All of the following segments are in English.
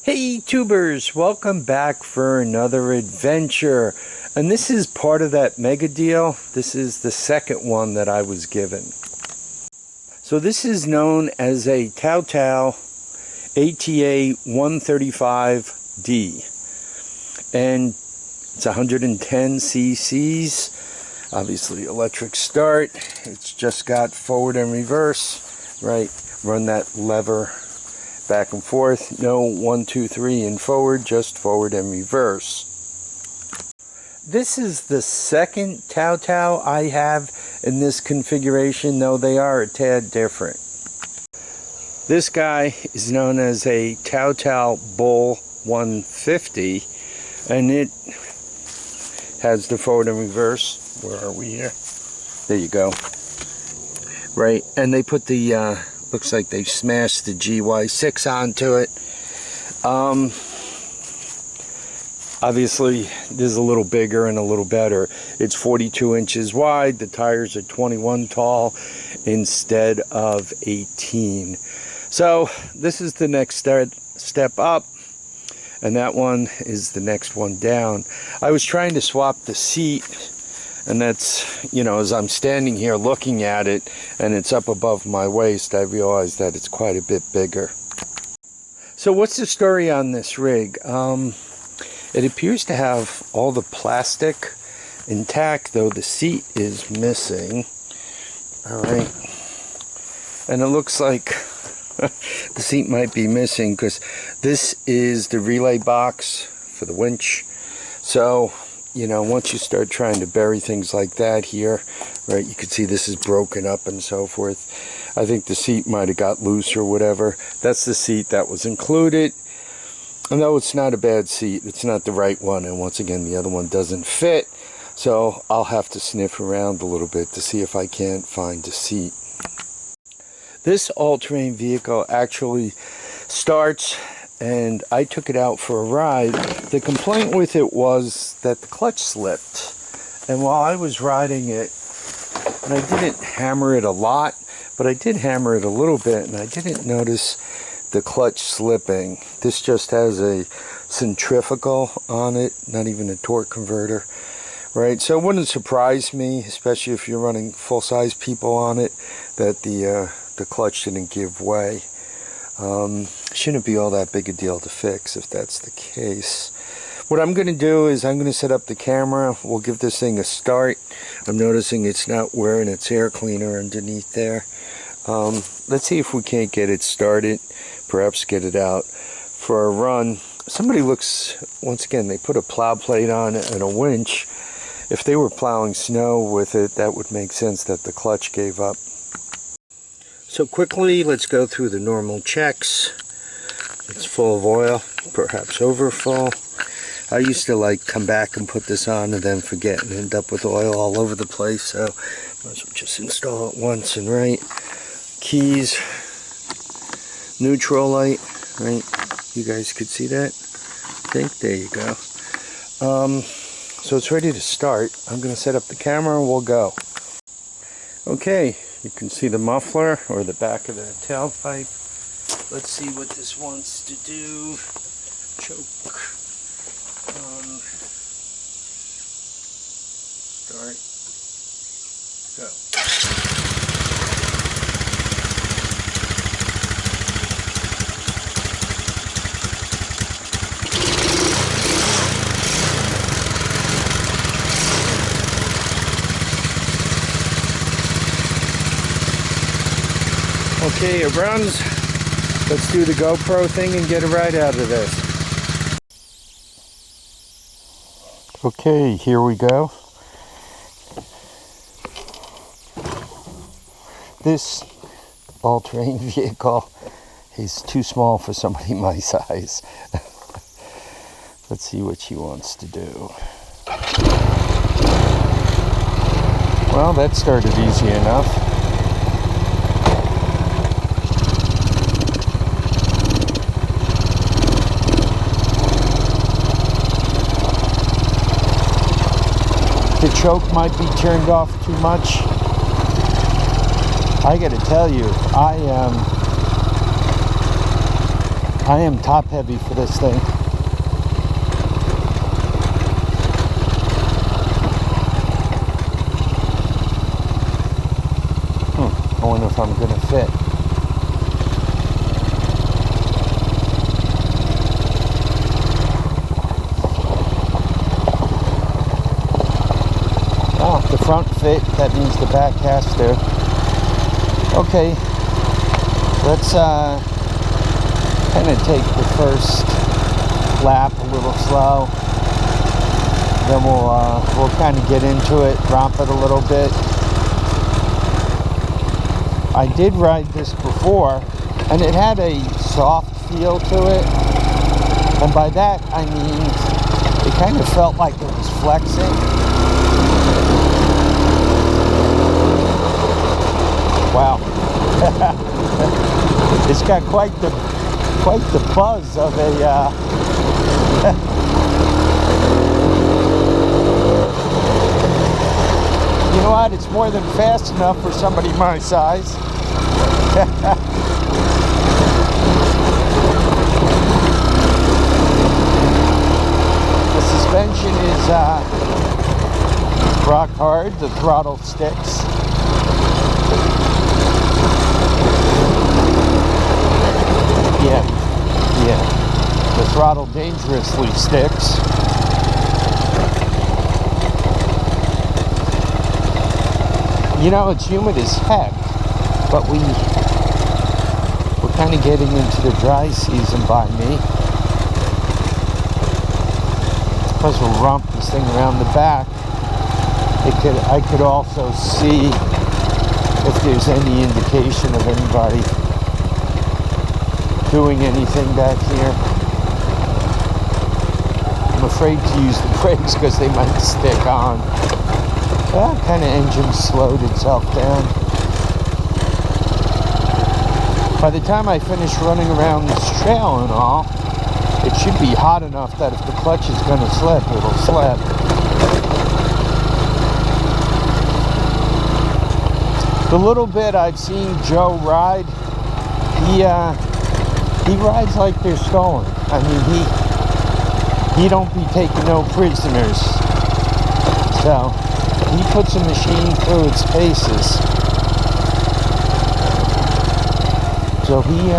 Hey tubers, welcome back for another adventure. And this is part of that mega deal. This is the second one that I was given. So this is known as a TaoTao ATA 135D. And it's 110 cc's. Obviously electric start. It's just got forward and reverse. Right, run that lever back and forth. No 1, 2, 3 and forward, just forward and reverse. This is the second TaoTao I have in this configuration, though they are a tad different. This guy is known as a Taotao Bull 150, and it has the forward and reverse. Where are we here? There you go. Right, and they put the looks like they smashed the GY6 onto it. Obviously, this is a little bigger and a little better. It's 42 inches wide. The tires are 21 tall instead of 18. So this is the next step up, and that one is the next one down. I was trying to swap the seat, and that's, you know, as I'm standing here looking at it and it's up above my waist, I realize that it's quite a bit bigger. So what's the story on this rig? It appears to have all the plastic intact, though the seat is missing. Alright. And it looks like the seat might be missing because this is the relay box for the winch. So, you know, once you start trying to bury things like that here, right, you can see this is broken up and so forth. I think the seat might have got loose or whatever. That's the seat that was included. And though it's not a bad seat, it's not the right one. And once again, the other one doesn't fit. So I'll have to sniff around a little bit to see if I can't find a seat. This all-terrain vehicle actually starts, and I took it out for a ride. The complaint with it was that the clutch slipped. And while I was riding it, and I didn't hammer it a lot, but I did hammer it a little bit, and I didn't notice the clutch slipping. This just has a centrifugal on it, not even a torque converter. Right, so it wouldn't surprise me, especially if you're running full-size people on it, that the clutch didn't give way. Shouldn't be all that big a deal to fix if that's the case. What I'm going to do is I'm going to set up the camera. We'll give this thing a start. I'm noticing it's not wearing its air cleaner underneath there. Let's see if we can't get it started. Perhaps get it out for a run. Somebody looks, once again, they put a plow plate on it and a winch. If they were plowing snow with it, that would make sense that the clutch gave up. So quickly, let's go through the normal checks. It's full of oil, perhaps over full. I used to like come back and put this on and then forget and end up with oil all over the place. So might as well just install it once and right. Keys, neutral light, right? You guys could see that? I think there you go. So it's ready to start. I'm going to set up the camera and we'll go. Okay. You can see the muffler or the back of the tailpipe. Let's see what this wants to do. Choke. Start. Go. Okay, it runs. Let's do the GoPro thing and get a ride out of this. Okay, here we go. This all-terrain vehicle is too small for somebody my size. Let's see what she wants to do. Well, that started easy enough. The choke might be turned off too much. I gotta tell you, I am top heavy for this thing. I wonder if I'm gonna fit. Oh, the front fit, that means the back has to. Okay, let's kind of take the first lap a little slow. Then we'll kind of get into it, romp it a little bit. I did ride this before, and it had a soft feel to it. And by that, I mean, it kind of felt like it was flexing. Wow. It's got quite the buzz of a, you know what, it's more than fast enough for somebody my size. The suspension is rock hard, the throttle sticks. Yeah, the throttle dangerously sticks. You know, it's humid as heck, but we're kind of getting into the dry season by me. Because we'll romp this thing around the back. I could also see if there's any indication of anybody doing anything back here. I'm afraid to use the brakes because they might stick on. That kind of engine slowed itself down. By the time I finish running around this trail and all, it should be hot enough that if the clutch is going to slip, it'll slip. The little bit I've seen Joe ride, he rides like they're stolen. I mean, he don't be taking no prisoners. So he puts a machine through its paces. So he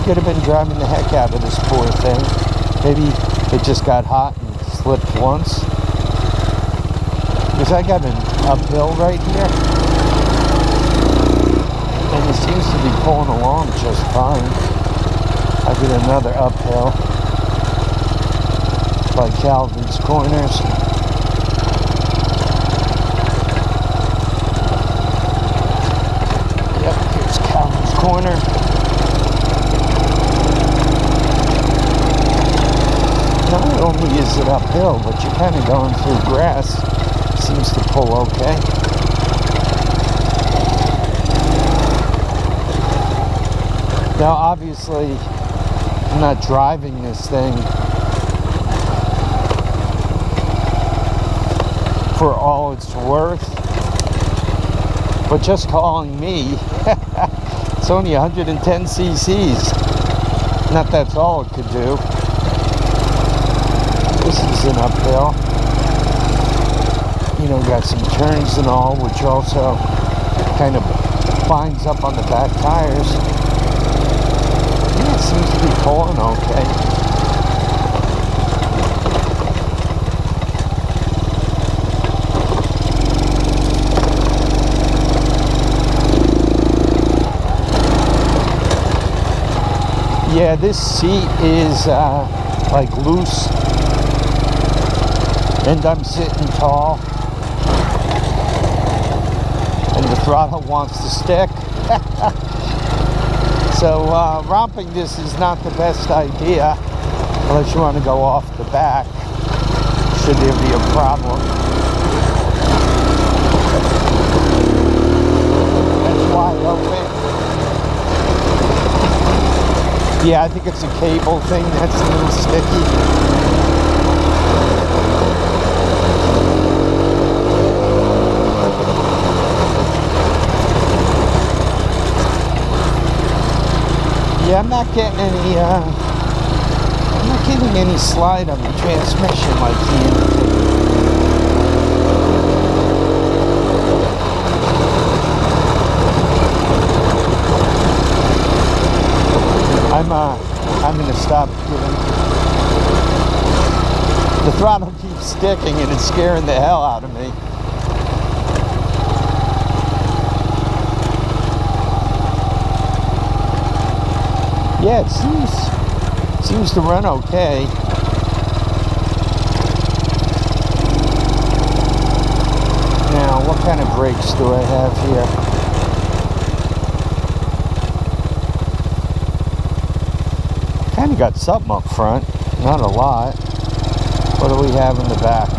could have been driving the heck out of this poor thing. Maybe it just got hot and slipped once. Because I got an uphill right here. And it seems to be pulling along just fine. I did another uphill by Calvin's Corners. Yep, here's Calvin's Corner. Not only is it uphill, but you're kind of going through grass. Seems to pull okay. Now, obviously, I'm not driving this thing for all it's worth, but just calling me, it's only 110 cc's. Not that's all it could do. This is an uphill. You know, got some turns and all, which also kind of binds up on the back tires. Yeah, it seems to be pulling okay. Yeah, this seat is like loose, and I'm sitting tall, and the throttle wants to stick. So romping this is not the best idea unless you want to go off the back, should there be a problem. That's wide open. Yeah, I think it's a cable thing that's a little sticky. Yeah, I'm not getting any any slide on the transmission like the indicator. I'm going to stop giving. The throttle keeps sticking and it's scaring the hell out of me. Yeah, it seems to run okay. Now, what kind of brakes do I have here? Kind of got something up front, not a lot. What do we have in the back?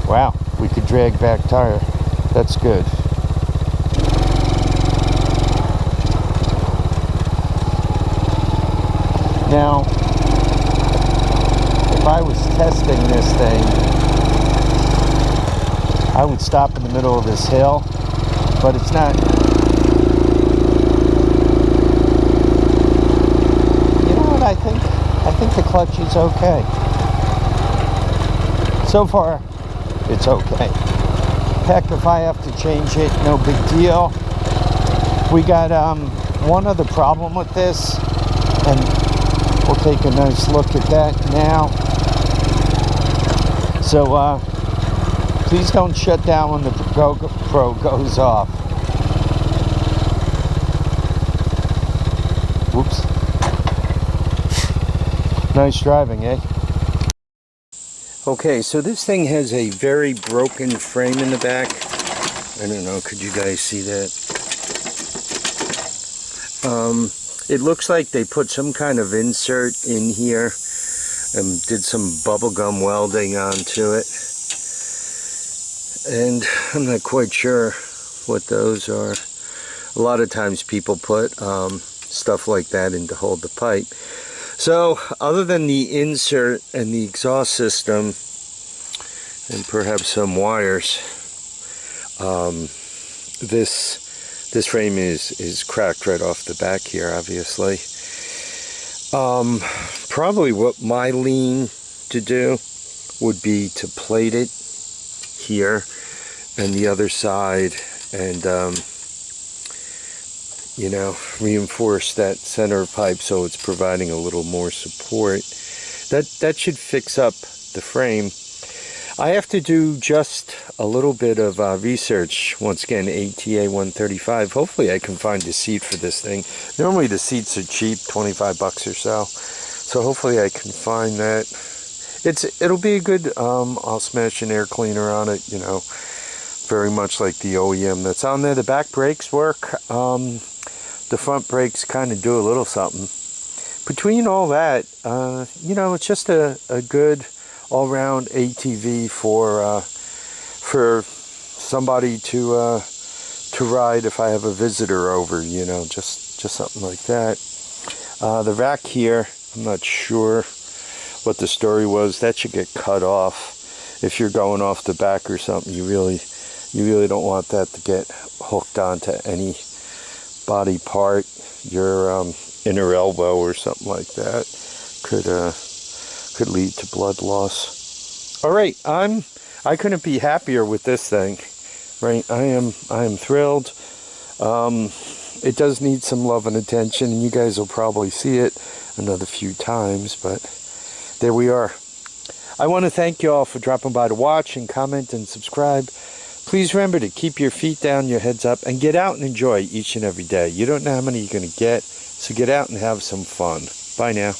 Wow, we could drag back tire. That's good. Now, if I was testing this thing, I would stop in the middle of this hill, but it's not. You know what I think? I think the clutch is okay. So far, it's okay. Heck, if I have to change it, no big deal. We got one other problem with this, and we'll take a nice look at that now. So, please don't shut down when the GoPro goes off. Whoops. Nice driving, eh? Okay, so this thing has a very broken frame in the back. I don't know, could you guys see that? It looks like they put some kind of insert in here and did some bubblegum welding onto it. And I'm not quite sure what those are. A lot of times people put stuff like that in to hold the pipe. So, other than the insert and the exhaust system, and perhaps some wires, this frame is cracked right off the back here, obviously. Probably what my lean to do would be to plate it here and the other side, and you know, reinforce that center pipe so it's providing a little more support. That should fix up the frame. I have to do just a little bit of research. Once again, ATA 135. Hopefully I can find a seat for this thing. Normally the seats are cheap, 25 bucks or so. So hopefully I can find that. It'll be a good, I'll smash an air cleaner on it, you know, very much like the OEM that's on there. The back brakes work. The front brakes kind of do a little something. Between all that, you know, it's just a good all-round ATV for somebody to ride if I have a visitor over, you know, just something like that. The rack here, I'm not sure what the story was. That should get cut off. If you're going off the back or something, you really don't want that to get hooked onto any body part. Your inner elbow or something like that could lead to blood loss. All right, I couldn't be happier with this thing. Right, I am thrilled. It does need some love and attention, and you guys will probably see it another few times, but there we are. I want to thank you all for dropping by to watch and comment and subscribe. Please remember to keep your feet down, your heads up, and get out and enjoy each and every day. You don't know how many you're going to get, so get out and have some fun. Bye now.